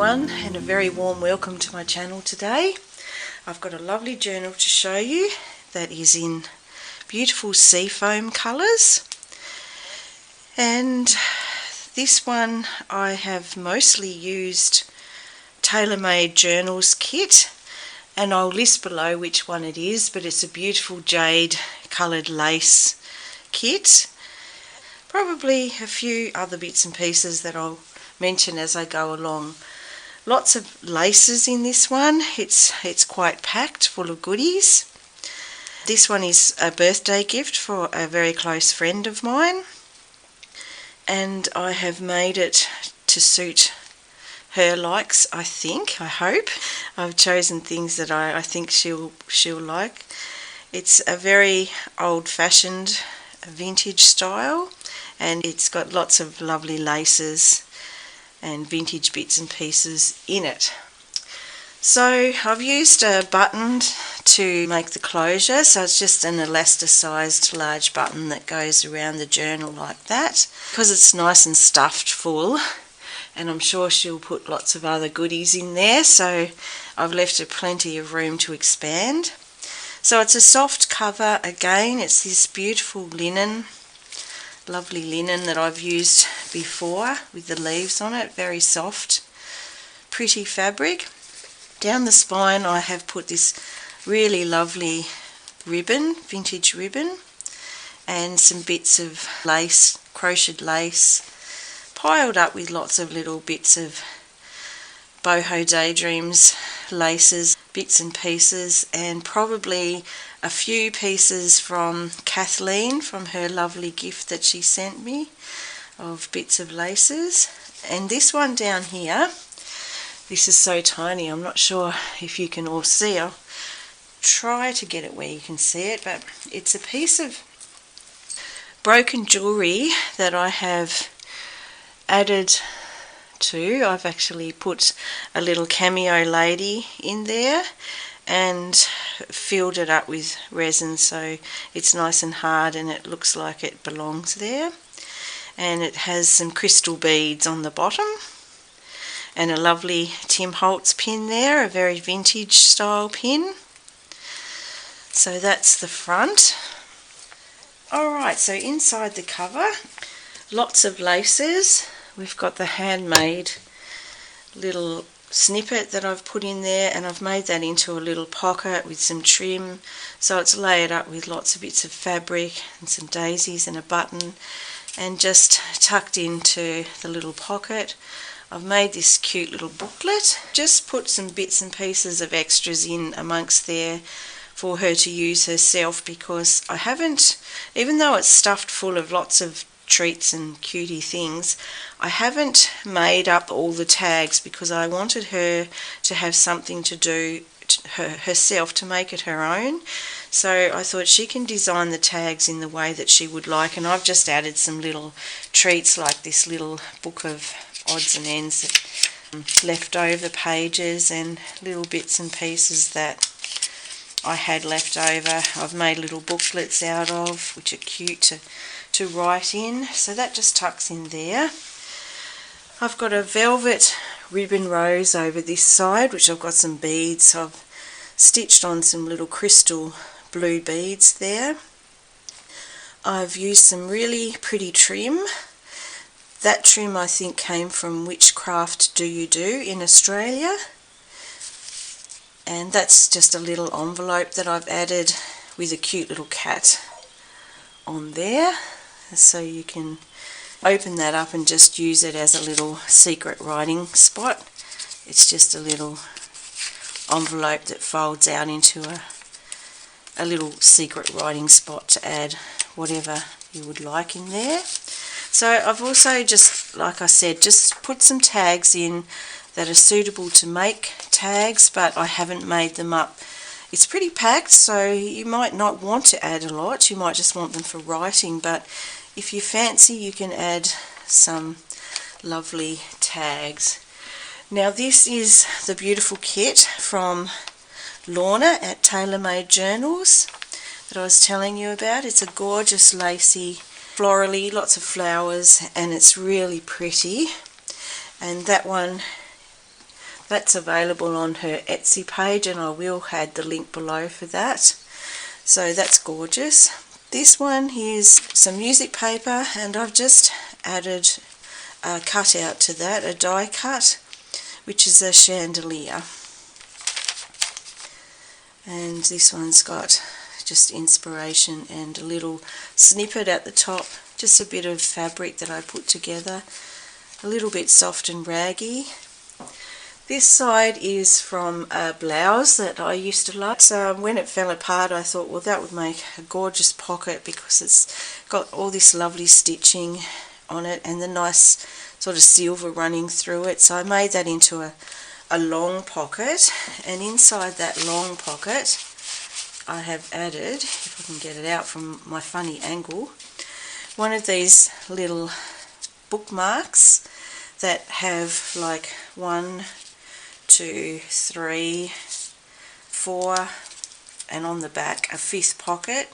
everyone, and a very warm welcome to my channel today. I've got a lovely journal to show you that is in beautiful seafoam colours, and this one I have mostly used Tailor-Made Journals kit, and I'll list below which one it is, but it's a beautiful jade coloured lace kit. Probably a few other bits and pieces that I'll mention as I go along. Lots of laces in this one. It's quite packed full of goodies. This one is a birthday gift for a very close friend of mine, and I have made it to suit her likes, I hope. I've chosen things that I think she'll like. It's a very old-fashioned vintage style, and it's got lots of lovely laces and vintage bits and pieces in it. So I've used a button to make the closure, so it's just an elasticized large button that goes around the journal like that, because it's nice and stuffed full, and I'm sure she'll put lots of other goodies in there, so I've left her plenty of room to expand. So it's a soft cover again. It's this beautiful linen, lovely linen that I've used before with the leaves on it. Very soft, pretty fabric. Down the spine I have put this really lovely ribbon, vintage ribbon, and some bits of lace, crocheted lace, piled up with lots of little bits of Bohodaydreams laces, bits and pieces, and probably a few pieces from Kathleen, from her lovely gift that she sent me of bits of laces. And this one down here, this is so tiny, I'm not sure if you can all see. I'll try to get it where you can see it, but it's a piece of broken jewellery that I have added to. I've actually put a little cameo lady in there and filled it up with resin, so it's nice and hard and it looks like it belongs there. And it has some crystal beads on the bottom and a lovely Tim Holtz pin there, a very vintage style pin. So that's the front. Alright, so inside the cover, lots of laces. We've got the handmade little snippet that I've put in there, and I've made that into a little pocket with some trim, so it's layered up with lots of bits of fabric and some daisies and a button, and just tucked into the little pocket I've made this cute little booklet. Just put some bits and pieces of extras in amongst there for her to use herself, because I haven't, even though it's stuffed full of lots of treats and cutie things, I haven't made up all the tags because I wanted her to have something to do herself, to make it her own. So I thought she can design the tags in the way that she would like, and I've just added some little treats like this little book of odds and ends, leftover pages and little bits and pieces that I had left over. I've made little booklets out of, which are cute to write in, so that just tucks in there. I've got a velvet ribbon rose over this side, which I've got some beads. I've stitched on some little crystal blue beads there. I've used some really pretty trim. That trim I think came from Whichcraftdoyoudo in Australia, and that's just a little envelope that I've added with a cute little cat on there, so you can open that up and just use it as a little secret writing spot. It's just a little envelope that folds out into a little secret writing spot to add whatever you would like in there. So I've also, just like I said, just put some tags in that are suitable to make tags, but I haven't made them up. It's pretty packed, so you might not want to add a lot. You might just want them for writing, but if you fancy, you can add some lovely tags. Now this is the beautiful kit from Lorna at Tailor-Made Journals that I was telling you about. It's a gorgeous lacy, florally, lots of flowers, and it's really pretty. And that one That's available on her Etsy page, and I will add the link below for that. So that's gorgeous. This one is some music paper, and I've just added a cutout to that, a die cut, which is a chandelier. And this one's got just inspiration and a little snippet at the top, just a bit of fabric that I put together, a little bit soft and raggy. This side is from a blouse that I used to love. So when it fell apart, I thought, well, that would make a gorgeous pocket because it's got all this lovely stitching on it and the nice sort of silver running through it. So I made that into a long pocket, and inside that long pocket I have added, if I can get it out from my funny angle, one of these little bookmarks that have like 1, 2, 3, 4, and on the back a 5th pocket.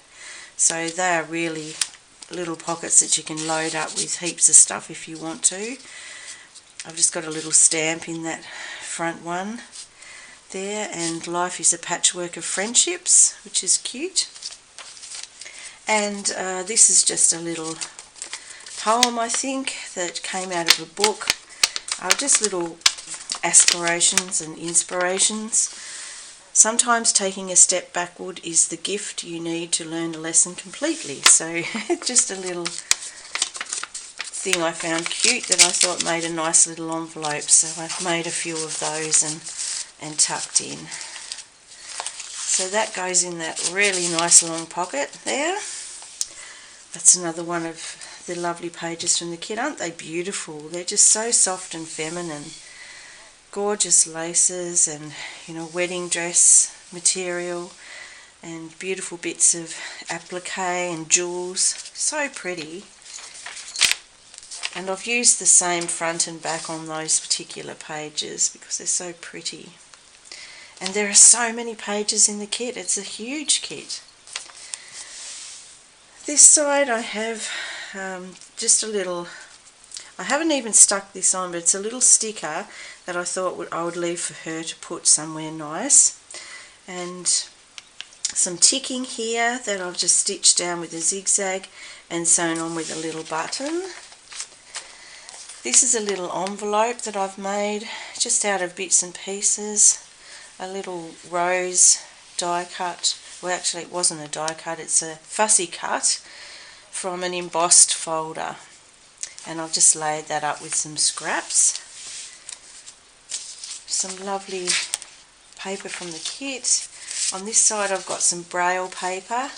So they are really little pockets that you can load up with heaps of stuff if you want to. I've just got a little stamp in that front one there, and life is a patchwork of friendships, which is cute. And this is just a little poem, I think, that came out of a book. Just little aspirations and inspirations. Sometimes taking a step backward is the gift you need to learn a lesson completely. So just a little thing I found cute that I thought made a nice little envelope, so I've made a few of those and tucked in. So that goes in that really nice long pocket there. That's another one of the lovely pages from the kit. Aren't they beautiful? They're just so soft and feminine. Gorgeous laces and, you know, wedding dress material and beautiful bits of applique and jewels. So pretty. And I've used the same front and back on those particular pages because they're so pretty. And there are so many pages in the kit. It's a huge kit. This side I have just a little, I haven't even stuck this on, but it's a little sticker that I thought I would leave for her to put somewhere nice. And some ticking here that I've just stitched down with a zigzag and sewn on with a little button. This is a little envelope that I've made just out of bits and pieces. A little rose die cut. Well, actually it wasn't a die cut, it's a fussy cut from an embossed folder. And I've just laid that up with some scraps. Some lovely paper from the kit. On this side I've got some braille paper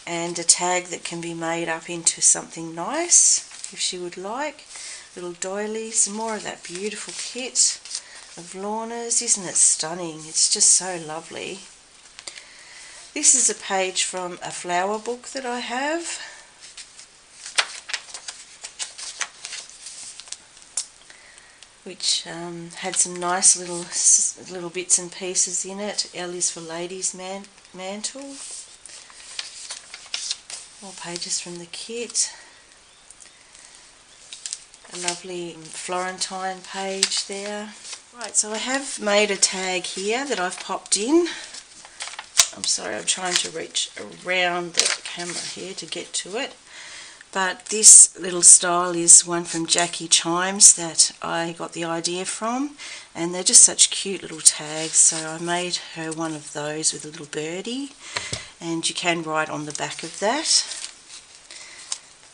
and a tag that can be made up into something nice if she would like. Little doilies, more of that beautiful kit of Lorna's. Isn't it stunning? It's just so lovely. This is a page from a flower book that I have. Which had some nice little bits and pieces in it. L is for Ladies Mantle. More pages from the kit. A lovely Florentine page there. Right, so I have made a tag here that I've popped in. I'm sorry, I'm trying to reach around the camera here to get to it. But this little style is one from Jackie Chimes that I got the idea from, and they're just such cute little tags, so I made her one of those with a little birdie, and you can write on the back of that.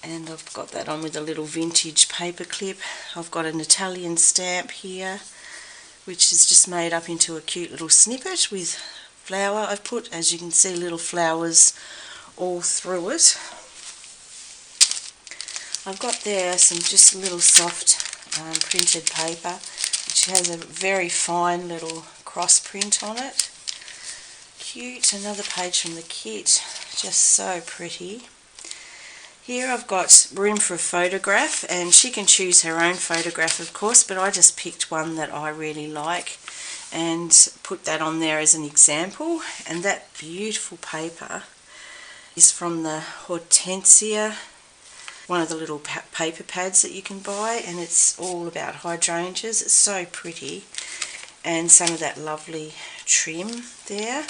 And I've got that on with a little vintage paper clip. I've got an Italian stamp here, which is just made up into a cute little snippet with flower. I've put, as you can see, little flowers all through it. I've got there some just little soft printed paper, which has a very fine little cross print on it. Cute. Another page from the kit, just so pretty. Here I've got room for a photograph, and she can choose her own photograph of course, but I just picked one that I really like and put that on there as an example. And that beautiful paper is from the Hortensia, one of the little paper pads that you can buy, and it's all about hydrangeas. It's so pretty, and some of that lovely trim there.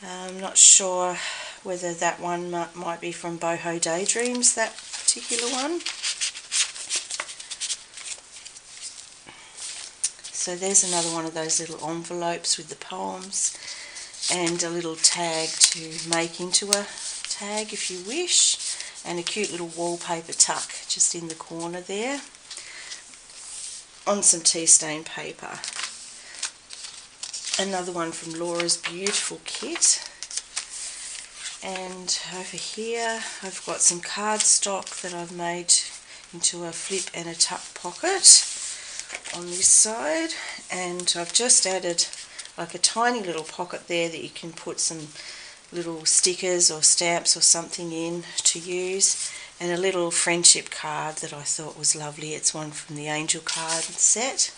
I'm not sure whether that one might be from Bohodaydreams, that particular one. So there's another one of those little envelopes with the poems, and a little tag to make into a tag if you wish, and a cute little wallpaper tuck just in the corner there on some tea stain paper. Another one from Laura's beautiful kit. And over here I've got some cardstock that I've made into a flip and a tuck pocket on this side, and I've just added like a tiny little pocket there that you can put some little stickers or stamps or something in to use, and a little friendship card that I thought was lovely. It's one from the angel card set.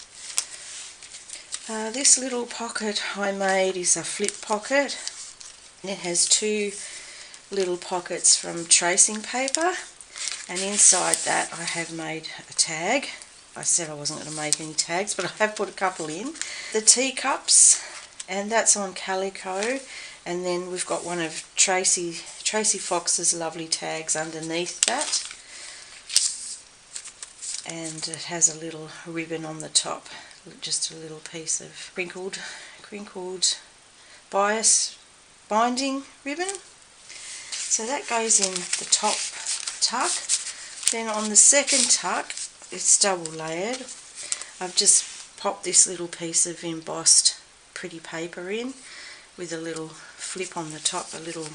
This little pocket I made is a flip pocket, and it has two little pockets from tracing paper, and inside that I have made a tag. I said I wasn't going to make any tags, but I have put a couple in. The teacups, and that's on calico, and then we've got one of Tracy Fox's lovely tags underneath that, and it has a little ribbon on the top, just a little piece of crinkled bias binding ribbon. So that goes in the top tuck. Then on the second tuck, it's double layered. I've just popped this little piece of embossed pretty paper in with a little flip on the top, a little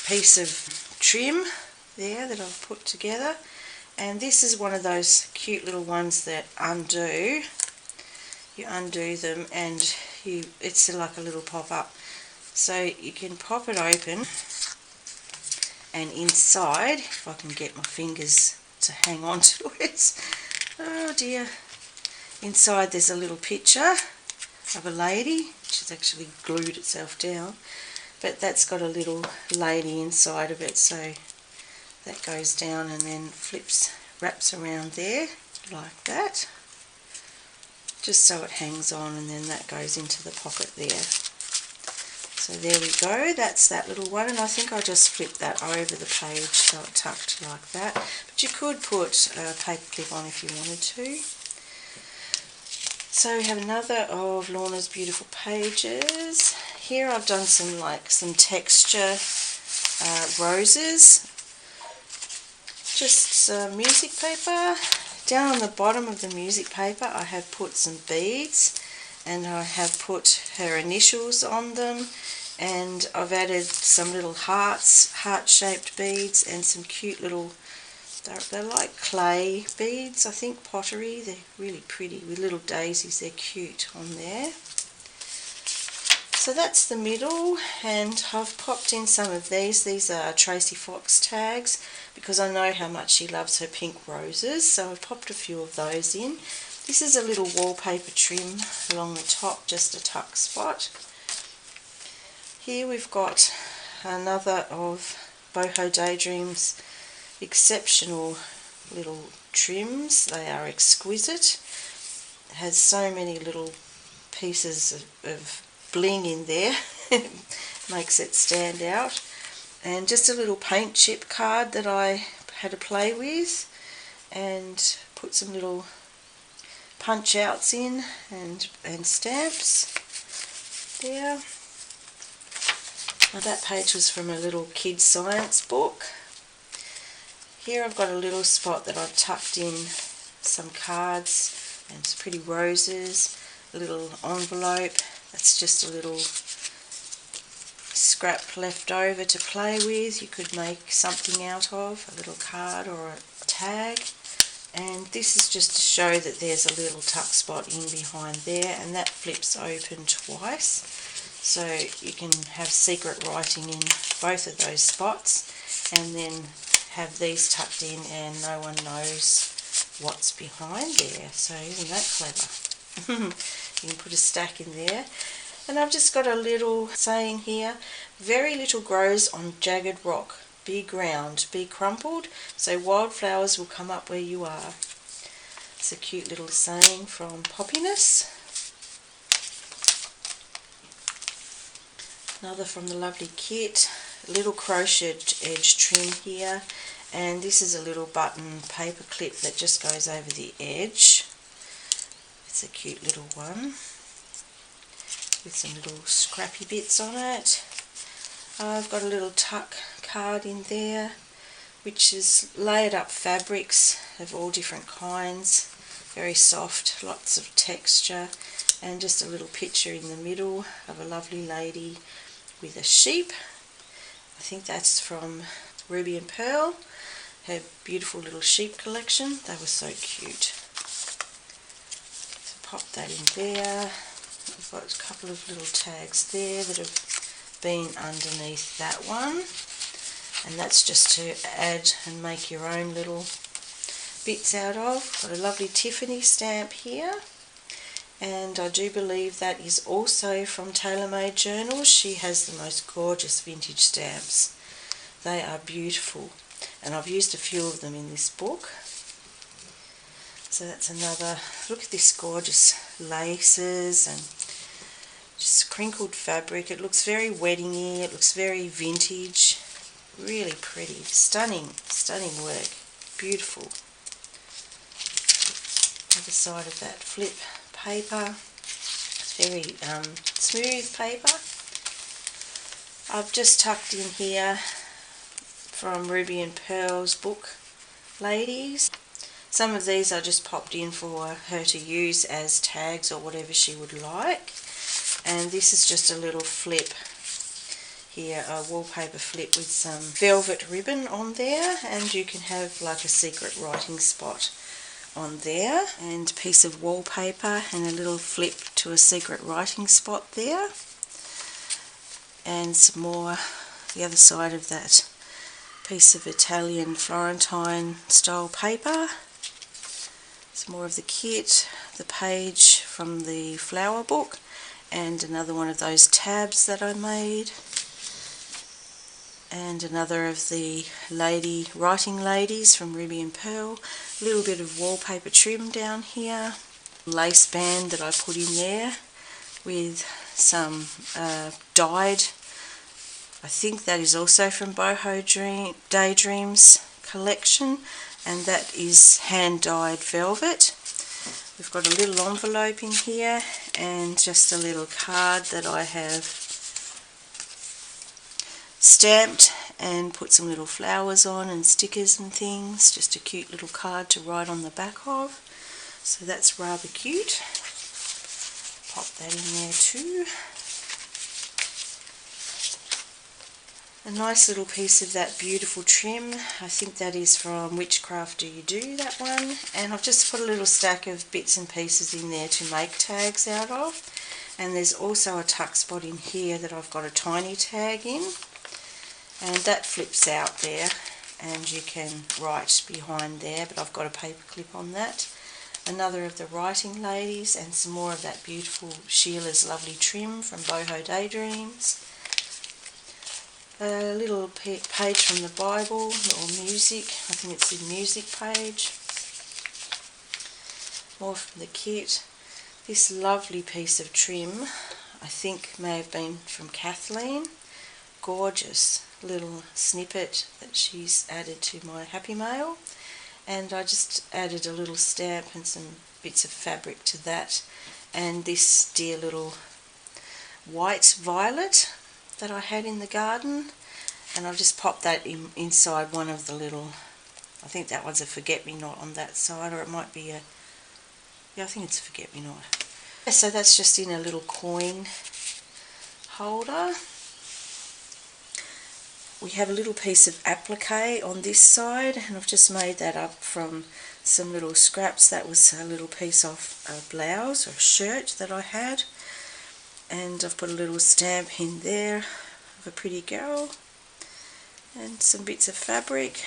piece of trim there that I've put together. And this is one of those cute little ones that undo. You undo them and it's like a little pop-up. So you can pop it open, and inside, if I can get my fingers to hang on to it, oh dear, inside there's a little picture of a lady, which has actually glued itself down, but that's got a little lady inside of it, so that goes down and then wraps around there like that, just so it hangs on, and then that goes into the pocket there. So there we go, that's that little one, and I think I just flipped that over the page so it tucked like that, but you could put a paper clip on if you wanted to. So we have another of Lorna's beautiful pages. Here I've done some texture roses, just some music paper. Down on the bottom of the music paper I have put some beads, and I have put her initials on them, and I've added some little heart-shaped beads, and some cute little, they're like clay beads, I think, pottery. They're really pretty with little daisies. They're cute on there. So that's the middle, and I've popped in some of these. These are Tracy Fox tags because I know how much she loves her pink roses, so I've popped a few of those in. This is a little wallpaper trim along the top, just a tuck spot. Here we've got another of Bohodaydreams exceptional little trims. They are exquisite. It has so many little pieces of bling in there. Makes it stand out. And just a little paint chip card that I had to play with, and put some little punch outs in and stamps there. Now that page was from a little kids science book. Here I've got a little spot that I've tucked in some cards and some pretty roses, a little envelope. That's just a little scrap left over to play with. You could make something out of, a little card or a tag. And this is just to show that there's a little tuck spot in behind there, and that flips open twice. So you can have secret writing in both of those spots, and then have these tucked in and no one knows what's behind there. So isn't that clever? You can put a stack in there. And I've just got a little saying here, very little grows on jagged rock. Be ground, be crumpled, so wildflowers will come up where you are. It's a cute little saying from Poppiness. Another from the lovely kit, a little crocheted edge trim here, and this is a little button paper clip that just goes over the edge. It's a cute little one with some little scrappy bits on it. I've got a little tuck card in there, which is layered up fabrics of all different kinds, very soft, lots of texture, and just a little picture in the middle of a lovely lady with a sheep. I think that's from Ruby and Pearl, her beautiful little sheep collection. They were so cute. So pop that in there. I've got a couple of little tags there that have been underneath that one, and that's just to add and make your own little bits out of. Got a lovely Tiffany stamp here, and I do believe that is also from TaylorMade Journals. She has the most gorgeous vintage stamps. They are beautiful, and I've used a few of them in this book. So that's another, look at this gorgeous laces and just crinkled fabric. It looks very weddingy, it looks very vintage, really pretty, stunning work, beautiful. Other side of that flip paper, it's very smooth paper. I've just tucked in here from Ruby and Pearl's book, Ladies. Some of these I just popped in for her to use as tags or whatever she would like. And this is just a little flip here, a wallpaper flip with some velvet ribbon on there, and you can have like a secret writing spot on there, and a piece of wallpaper and a little flip to a secret writing spot there, and some more the other side of that piece of Italian Florentine style paper. Some more of the kit, the page from the flower book, and another one of those tabs that I made, and another of the writing ladies from Ruby and Pearl. A little bit of wallpaper trim down here, lace band that I put in there with some dyed, I think that is also from Bohodaydreams collection, and that is hand dyed velvet. We've got a little envelope in here and just a little card that I have stamped and put some little flowers on and stickers and things. Just a cute little card to write on the back of. So that's rather cute. Pop that in there too. A nice little piece of that beautiful trim. I think that is from Whichcraftdoyoudo, that one. And I've just put a little stack of bits and pieces in there to make tags out of. And there's also a tuck spot in here that I've got a tiny tag in. And that flips out there, and you can write behind there, but I've got a paper clip on that. Another of the writing ladies, and some more of that beautiful Sheila's lovely trim from Bohodaydreams. A little page from the Bible, or music, I think it's the music page. More from the kit. This lovely piece of trim, I think may have been from Kathleen. Gorgeous little snippet that she's added to my Happy Mail. And I just added a little stamp and some bits of fabric to that. And this dear little white violet that I had in the garden, and I've just popped that inside one of the little, I think that one's a forget-me-not on that side, or it might be a, yeah, I think it's a forget-me-not. So that's just in a little coin holder. We have a little piece of applique on this side, and I've just made that up from some little scraps. That was a little piece off a blouse or shirt that I had, and I've put a little stamp in there of a pretty girl and some bits of fabric.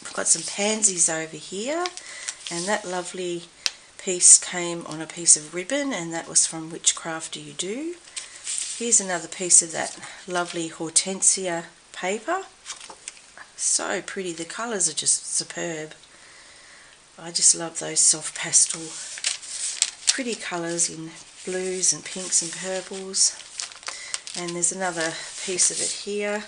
I've got some pansies over here, and that lovely piece came on a piece of ribbon, and that was from Whichcraftdoyoudo. Here's another piece of that lovely hortensia paper. So pretty, the colours are just superb. I just love those soft pastel pretty colours in blues and pinks and purples. And there's another piece of it here,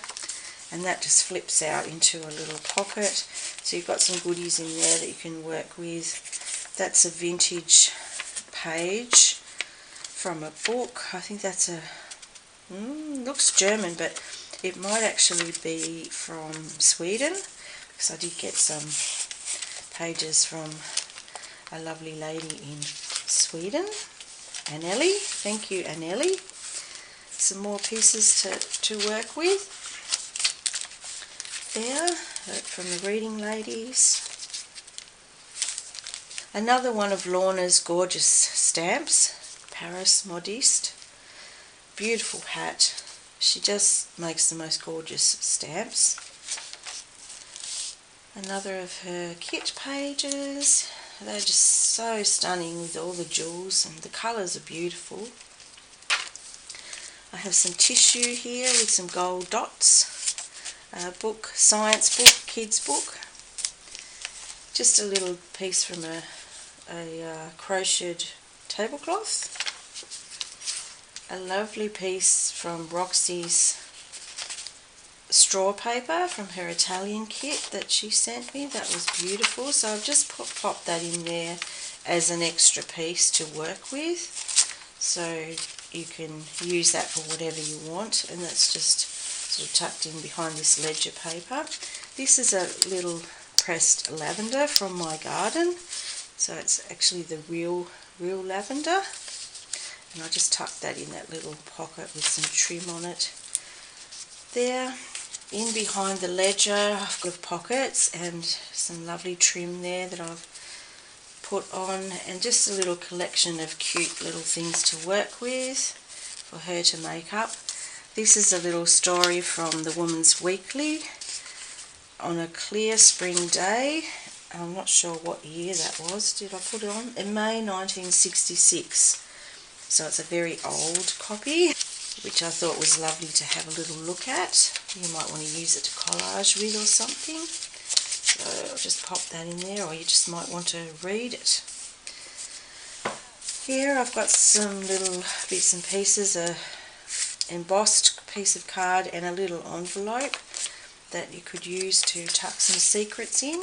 and that just flips out into a little pocket. So you've got some goodies in there that you can work with. That's a vintage page from a book. I think that's a, looks German, but it might actually be from Sweden, because I did get some pages from a lovely lady in Sweden, Anneli. Thank you, Anneli. Some more pieces to work with there from the Reading Ladies. Another one of Lorna's gorgeous stamps, Paris Modiste. Beautiful hat. She just makes the most gorgeous stamps. Another of her kit pages. They're just so stunning with all the jewels, and the colours are beautiful. I have some tissue here with some gold dots. A book, science book, kids book. Just a little piece from a crocheted tablecloth. A lovely piece from Roxy's straw paper from her Italian kit that she sent me. That was beautiful. So I've just popped that in there as an extra piece to work with. So you can use that for whatever you want, and that's just sort of tucked in behind this ledger paper. This is a little pressed lavender from my garden. So it's actually the real lavender. And I just tucked that in that little pocket with some trim on it. There, in behind the ledger, I've got pockets and some lovely trim there that I've put on, and just a little collection of cute little things to work with for her to make up. This is a little story from the Woman's Weekly on a clear spring day. I'm not sure what year that was. Did I put it on? In May 1966. So it's a very old copy, which I thought was lovely to have a little look at. You might want to use it to collage with or something. So I'll just pop that in there, or you just might want to read it. Here I've got some little bits and pieces, a embossed piece of card and a little envelope that you could use to tuck some secrets in,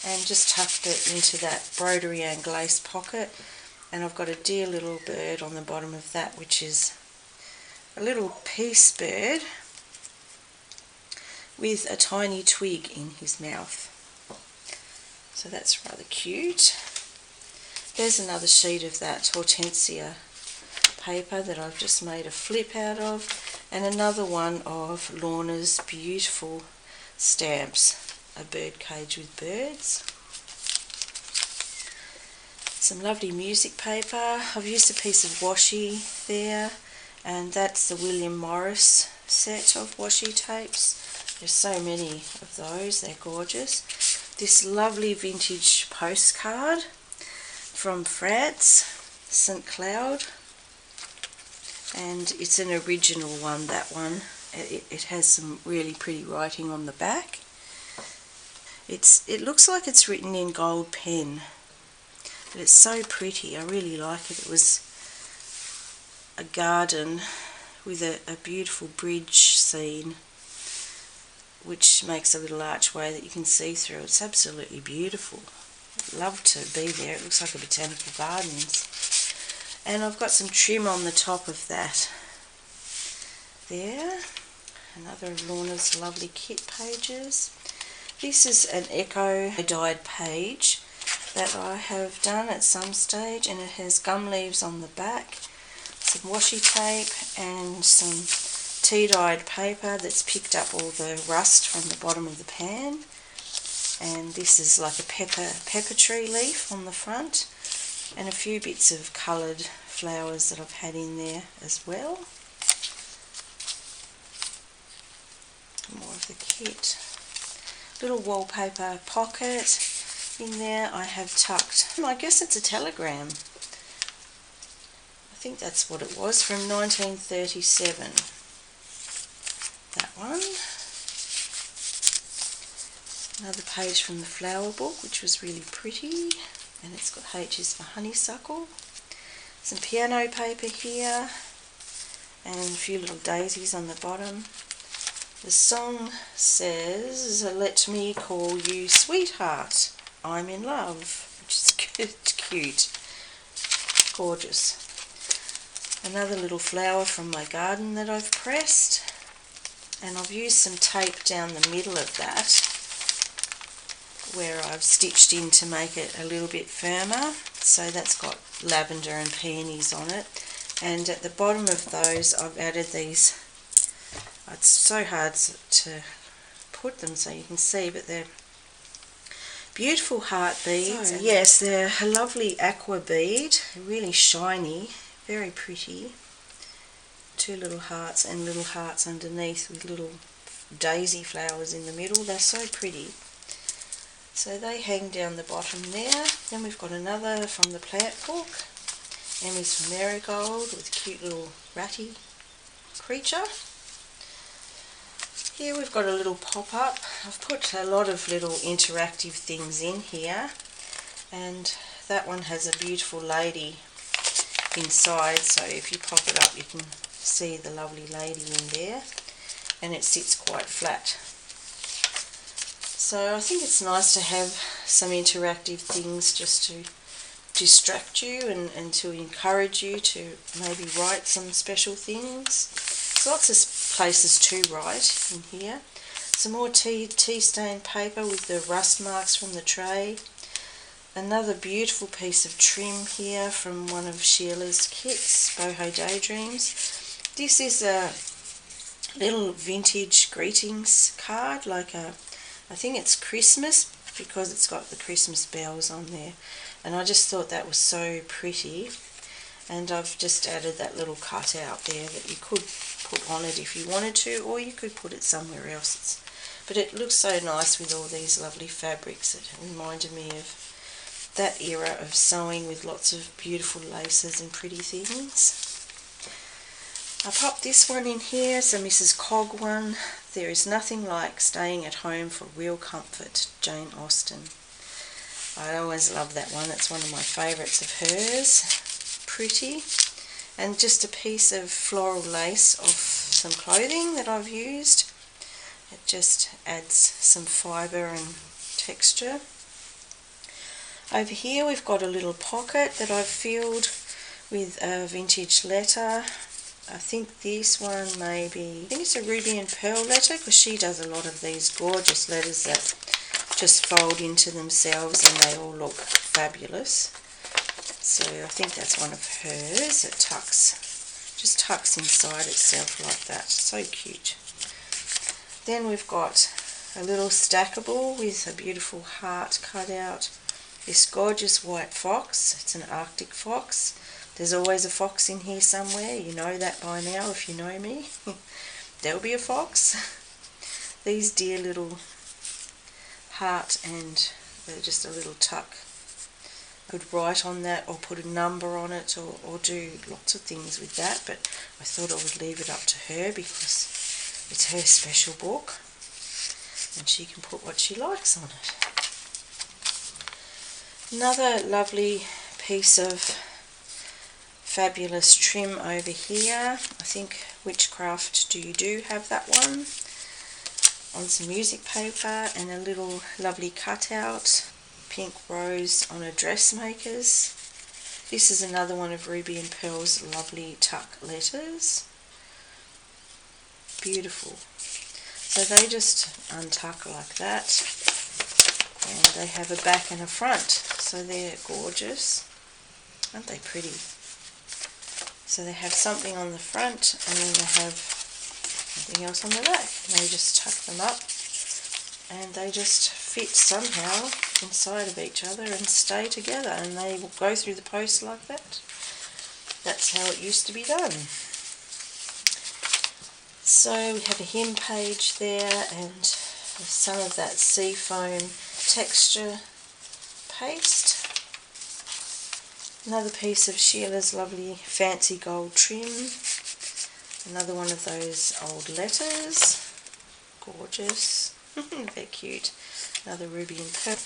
and just tucked it into that broderie and glace pocket. And I've got a dear little bird on the bottom of that, which is a little peace bird with a tiny twig in his mouth. So that's rather cute. There's another sheet of that hortensia paper that I've just made a flip out of, and another one of Lorna's beautiful stamps, a bird cage with birds. Some lovely music paper. I've used a piece of washi there, and that's the William Morris set of washi tapes. There's so many of those, they're gorgeous. This lovely vintage postcard from France, St. Cloud, and it's an original one, that one. It has some really pretty writing on the back. It looks like it's written in gold pen, but it's so pretty. I really like it. It was a garden with a beautiful bridge scene, which makes a little archway that you can see through. It's absolutely beautiful. I'd love to be there. It looks like a botanical gardens. And I've got some trim on the top of that there. Another of Lorna's lovely kit pages. This is an echo dyed page that I have done at some stage, and it has gum leaves on the back, some washi tape and some tea-dyed paper that's picked up all the rust from the bottom of the pan. And this is like a pepper tree leaf on the front, and a few bits of coloured flowers that I've had in there as well. More of the kit. Little wallpaper pocket. In there I have tucked, I guess it's a telegram. I think that's what it was, from 1937. That one. Another page from the flower book, which was really pretty, and it's got H is for honeysuckle. Some piano paper here, and a few little daisies on the bottom. The song says, "Let me call you sweetheart, I'm in love," which is cute, gorgeous. Another little flower from my garden that I've pressed, and I've used some tape down the middle of that where I've stitched in to make it a little bit firmer. So that's got lavender and peonies on it, and at the bottom of those I've added these. It's so hard to put them so you can see, but they're beautiful heart beads. So, yes, they're a lovely aqua bead, really shiny, very pretty. Two little hearts and little hearts underneath with little daisy flowers in the middle. They're so pretty. So they hang down the bottom there. Then we've got another from the plant book, Emmy's for Marigold, with a cute little ratty creature. Here we've got a little pop-up. I've put a lot of little interactive things in here, and that one has a beautiful lady inside, so if you pop it up you can see the lovely lady in there, and it sits quite flat. So I think it's nice to have some interactive things just to distract you and to encourage you to maybe write some special things. There's lots of places to write in here. Some more tea stained paper with the rust marks from the tray. Another beautiful piece of trim here from one of Sheila's kits, Bohodaydreams. This is a little vintage greetings card, like I think it's Christmas, because it's got the Christmas bells on there, and I just thought that was so pretty, and I've just added that little cutout there that you could put on it if you wanted to, or you could put it somewhere else. But it looks so nice with all these lovely fabrics. It reminded me of that era of sewing with lots of beautiful laces and pretty things. I popped this one in here. It's a Mrs. Cog one. There is nothing like staying at home for real comfort, Jane Austen. I always love that one. It's one of my favourites of hers. Pretty. And just a piece of floral lace off some clothing that I've used. It just adds some fibre and texture. Over here we've got a little pocket that I've filled with a vintage letter. I think this one I think it's a ruby and pearl letter, because she does a lot of these gorgeous letters that just fold into themselves and they all look fabulous. So I think that's one of hers. It just tucks inside itself like that. So cute. Then we've got a little stackable with a beautiful heart cut out. This gorgeous white fox. It's an Arctic fox. There's always a fox in here somewhere. You know that by now if you know me. There'll be a fox. These dear little heart, and they're just a little tuck. I could write on that or put a number on it, or do lots of things with that, but I thought I would leave it up to her because it's her special book and she can put what she likes on it. Another lovely piece of fabulous trim over here. I think Whichcraftdoyoudo have that one, on some music paper, and a little lovely cutout, pink rose on a dressmaker's. This is another one of Ruby and Pearl's lovely tuck letters. Beautiful. So they just untuck like that, and they have a back and a front, so they're gorgeous. Aren't they pretty? So they have something on the front, and then they have something else on the back, and they just tuck them up, and they just fit somehow inside of each other and stay together, and they will go through the post like that. That's how it used to be done. So we have a hem page there, and some of that Seafoam texture paste. Another piece of Sheila's lovely fancy gold trim. Another one of those old letters. Gorgeous. They're cute. Another ruby and pearl.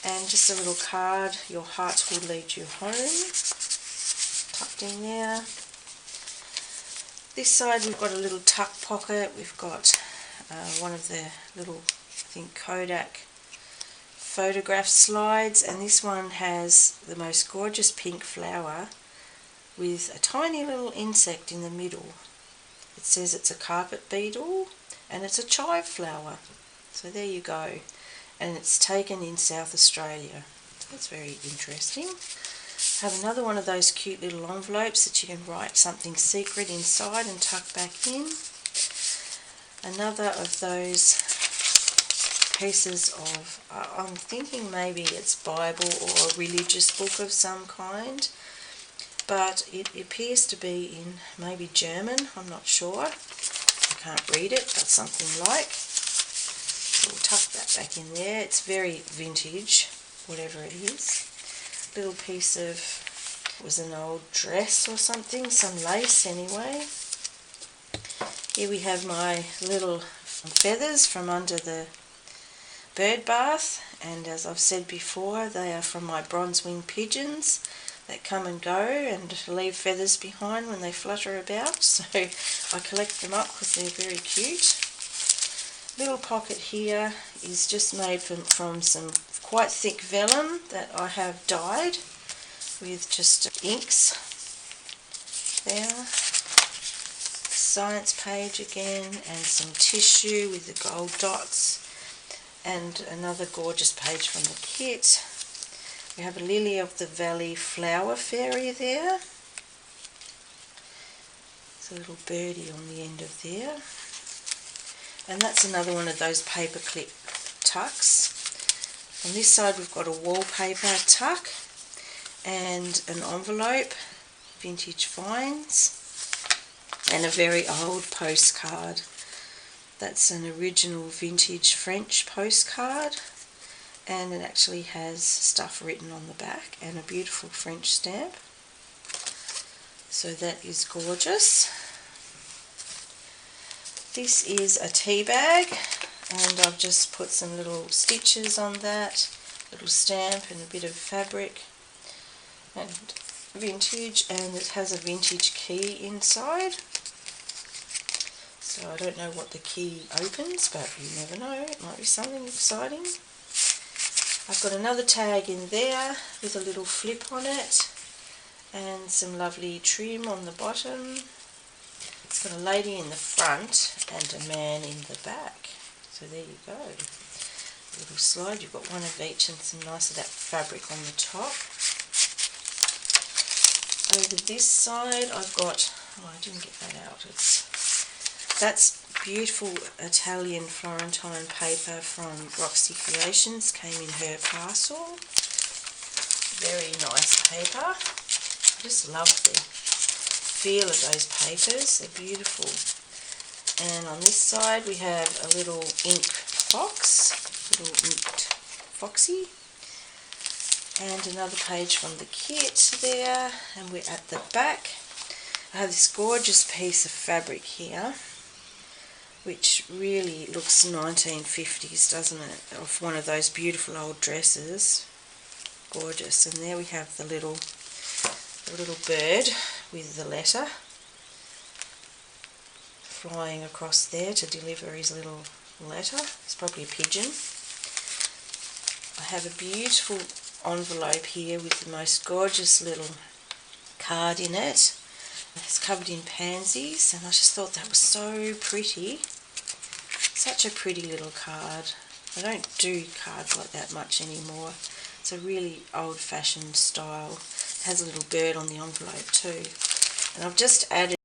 And just a little card, your heart will lead you home. Tucked in there. This side we've got a little tuck pocket. We've got one of the little, I think, Kodak photograph slides, and this one has the most gorgeous pink flower with a tiny little insect in the middle. It says it's a carpet beetle and it's a chive flower. So there you go. And it's taken in South Australia. That's very interesting. I have another one of those cute little envelopes that you can write something secret inside and tuck back in. Another of those pieces of, I'm thinking maybe it's Bible or a religious book of some kind, but it appears to be in maybe German, I'm not sure. I can't read it, but something like. So we'll tuck that back in there. It's very vintage, whatever it is. Little piece of, it was an old dress or something, some lace anyway. Here we have my little feathers from under the bird bath, and as I've said before, they are from my bronze-winged pigeons that come and go and leave feathers behind when they flutter about, so I collect them up because they're very cute. Little pocket here is just made from some quite thick vellum that I have dyed with just inks there. Science page again, and some tissue with the gold dots, and another gorgeous page from the kit. We have a Lily of the Valley flower fairy there. There's a little birdie on the end of there. And that's another one of those paper clip tucks. On this side we've got a wallpaper tuck and an envelope, vintage finds, and a very old postcard. That's an original vintage French postcard, and it actually has stuff written on the back and a beautiful French stamp. So that is gorgeous. This is a tea bag, and I've just put some little stitches on that, little stamp and a bit of fabric, and vintage, and it has a vintage key inside. So I don't know what the key opens, but you never know, it might be something exciting. I've got another tag in there with a little flip on it and some lovely trim on the bottom. It's got a lady in the front and a man in the back. So there you go. A little slide, you've got one of each and some nice of that fabric on the top. Over this side I've got, oh, I didn't get that out, that's beautiful Italian Florentine paper from Roxy Creations, came in her parcel. Very nice paper. I just love the feel of those papers, they're beautiful. And on this side we have a little ink fox, little inked foxy, and another page from the kit there, and we're at the back. I have this gorgeous piece of fabric here, which really looks 1950s, doesn't it, of one of those beautiful old dresses. Gorgeous. And there we have the little bird with the letter flying across there to deliver his little letter. It's probably a pigeon. I have a beautiful envelope here with the most gorgeous little card in it. It's covered in pansies, and I just thought that was so pretty. Such a pretty little card. I don't do cards like that much anymore. It's a really old-fashioned style. It has a little bird on the envelope too. And I've just added